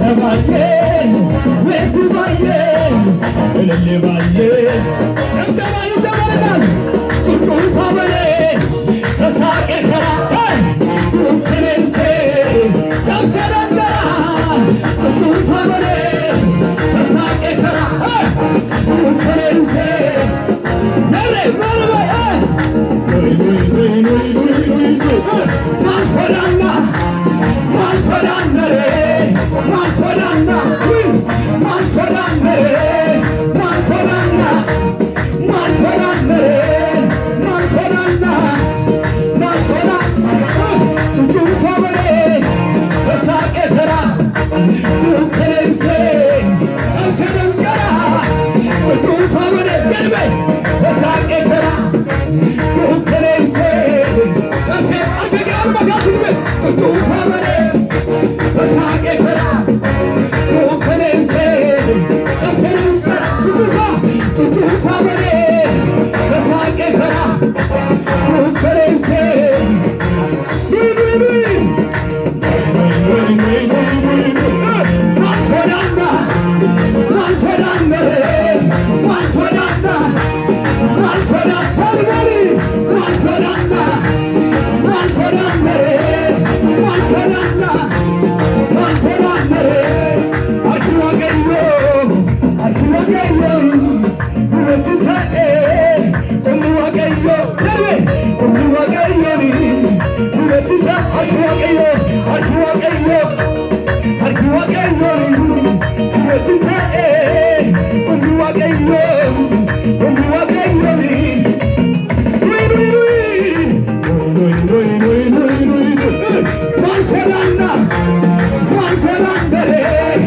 ተባየ ወይቱ ባየ እልል ባየ ጨብጨባ ይተባላል ጩጩ ታበለ ሰሳቄ ከራ ኩክሬምሴ ጨብሰረንገራ ጩጩ ታበለ ሰሳቄ ከራ ኩክሬምሴ ነሬ መርበ ማንሶዳና ማንሶዳነሬ ማንሶዳና ማንሶዳነሬ ማንሶዳና ማንሶዳነሬ ማንሶዳና ማንሶዳ ጩጩ ፈበሬ ሰሳቄ ተራ ኩክሬምሴ ጨብሰደንገራ ጩጩ ፈበሬ ገልቤ ሰሳቄ ተራ ኩክሬምሴ ጨብሴ አገጋር መጋትንቤ ጩጩ ፈበሬ ሰሳቄ ተራ ኩክሬምሴ ጨብሰደንገራ ጩጩ ፈበሬ ሰሳቄ ተራ ኩክሬምሴ ማንሶዳና ማንሶዳነሬ ማንሶዳና ማንሶዳ በርበሪ ማንሶዳና ማንሶዳነሬ ማንሶዳና ማንሶዳነሬ አርኪዋገዮ አርኪዋገዮ ሁለቱታኤ ቁምዋገዮ ደርቤ ቁምዋገዮኒ ሁለቱታ አርኪዋገዮ አርኪዋገዮ አርኪዋገዮኒ ሁለቱታኤ ቁምዋገዮ